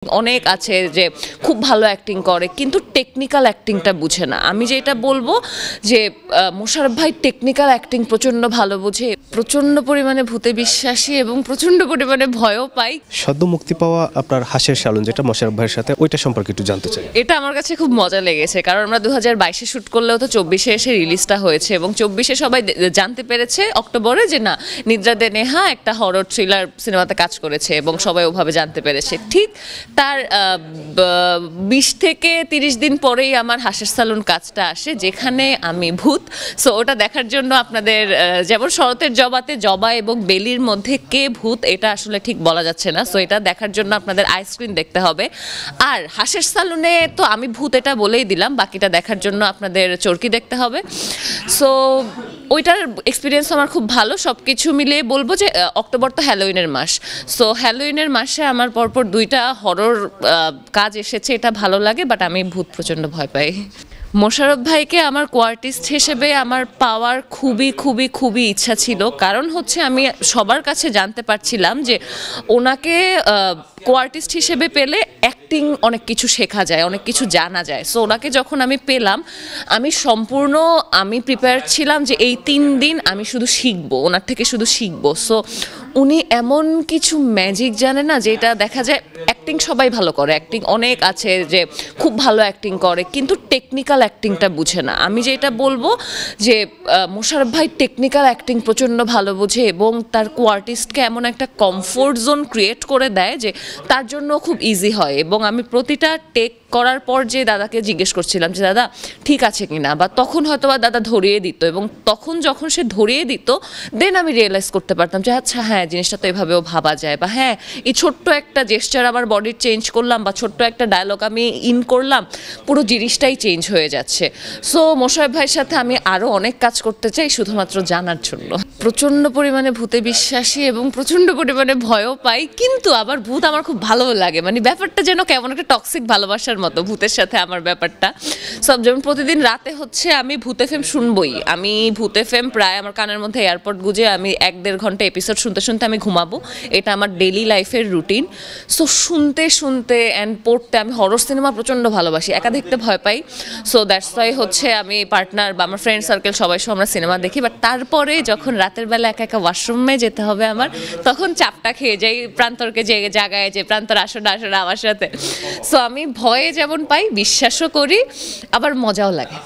অনেক আছে যে খুব ভালো অ্যাক্টিং করে কিন্তু টেকনিক্যাল অ্যাক্টিংটা বুঝে না। আমি যেটা বলবো যে মোশাররফ ভাই টেকনিক্যাল অ্যাক্টিং প্রচণ্ড ভালো বোঝে, প্রচণ্ড পরিমাণে ভূতে বিশ্বাসী এবং প্রচণ্ড পরিমাণে ভয়ও পাই। সদ্য মুক্তি পাওয়া আপনার হাসের শালন, যেটা মোশাররফ ভাইয়ের সাথে, ওইটা সম্পর্কে একটু জানতে চাই। এটা আমার কাছে খুব মজা লেগেছে, কারণ আমরা 2022-এ শ্যুট করলেও তো 24-এ এসে রিলিজটা হয়েছে এবং 24-এ সবাই জানতে পেরেছে অক্টোবরে যে না, নিদ্রা দে নেহা একটা হরর থ্রিলার সিনেমাতে কাজ করেছে এবং সবাই ওভাবে জানতে পেরেছে। ঠিক তার 20 থেকে 30 দিন পরেই আমার হাসের সালুন কাজটা আসে, যেখানে আমি ভূত। সো ওটা দেখার জন্য আপনাদের যেমন শরতের জবাতে জবা এবং বেলির মধ্যে কে ভূত এটা আসলে ঠিক বলা যাচ্ছে না। সো এটা দেখার জন্য আপনাদের আইস্ক্রিন দেখতে হবে। আর হাসের সালুনে তো আমি ভূত এটা বলেই দিলাম, বাকিটা দেখার জন্য আপনাদের চরকি দেখতে হবে। সো ওইটার এক্সপিরিয়েন্স আমার খুব ভালো। সব কিছু মিলিয়ে বলবো যে অক্টোবর তো হ্যালোউইনের মাস। সো হ্যালোউইনের মাসে আমার পরপর 2টা হরর কাজ এসেছে, এটা ভালো লাগে, বাট আমি ভূত প্রচণ্ড ভয় পাই। মোশাররফ ভাইকে আমার কোয়ার্টিস্ট হিসেবে আমার পাওয়ার খুবই খুবই খুবই ইচ্ছা ছিল, কারণ হচ্ছে আমি সবার কাছে জানতে পারছিলাম যে ওনাকে কোয়ার্টিস্ট হিসেবে পেলে অ্যাক্টিং অনেক কিছু শেখা যায়, অনেক কিছু জানা যায়। সো ওনাকে যখন আমি পেলাম, আমি প্রিপেয়ার ছিলাম যে এই 3 দিন আমি শুধু শিখবো, ওনার থেকে শুধু শিখবো। সো উনি এমন কিছু ম্যাজিক জানে না, যেটা দেখা যায় অ্যাক্টিং সবাই ভালো করে, অ্যাক্টিং অনেক আছে যে খুব ভালো অ্যাক্টিং করে কিন্তু টেকনিক্যাল অ্যাক্টিংটা বুঝে না। আমি যেটা বলবো যে মোশাররফ ভাই টেকনিক্যাল অ্যাক্টিং প্রচণ্ড ভালো বোঝে এবং তার কোয়ার্টিস্টকে এমন একটা কমফোর্ট জোন ক্রিয়েট করে দেয় যে তার জন্য খুব ইজি হয়। এবং আমি প্রতিটা টেক করার পর যে দাদাকে জিজ্ঞেস করছিলাম যে দাদা ঠিক আছে কিনা, বা তখন হয়তো বা দাদা ধরিয়ে দিত, এবং তখন যখন সে ধরিয়ে দিত দেন আমি রিয়েলাইজ করতে পারতাম যে আচ্ছা হ্যাঁ, জিনিসটা তো এভাবেও ভাবা যায়, বা হ্যাঁ এই ছোট্ট একটা জেস্চার আমার বডির চেঞ্জ করলাম, বা ছোট্ট একটা ডায়লগ আমি ইন করলাম, পুরো জিনিসটাই চেঞ্জ হয়ে যাচ্ছে। সো মোশাররফ ভাইয়ের সাথে আমি আরও অনেক কাজ করতে চাই শুধুমাত্র জানার জন্য। প্রচণ্ড পরিমাণে ভূতে বিশ্বাসী এবং প্রচণ্ড পরিমাণে ভয়ও পাই, কিন্তু আবার ভূত আমার খুব ভালো লাগে। মানে ব্যাপারটা যেন কেমন একটা টক্সিক ভালোবাসার মতো ভূতের সাথে আমার ব্যাপারটা। সব যেমন প্রতিদিন রাতে হচ্ছে আমি ভূত এফএম শুনবই। আমি ভূত এফএম প্রায় আমার কানের মধ্যে এয়ারপড গুঁজে আমি 1-1.5 ঘন্টা এপিসোড শুনতে শুনতে আমি ঘুমাবো। এটা আমার ডেইলি লাইফের রুটিন। সো শুনতে শুনতে অ্যান্ড পড়তে, আমি হরর সিনেমা প্রচণ্ড ভালোবাসি, একা দেখতে ভয় পাই। সো দ্যাটস ওয়াই হচ্ছে আমি পার্টনার বা আমার ফ্রেন্ড সার্কেল সবাই আমরা সিনেমা দেখি। বাট তারপরে যখন রাতের বেলা একা একা ওয়াশরুমে যেতে হবে আমার, তখন চাপটা খেয়ে যাই প্রান্তরকে জাগায় যে প্রান্তর আসো না আমার সাথে। সো আমি ভয়ে যেমন পাই, বিশ্বাসও করি, আবার মজাও লাগে।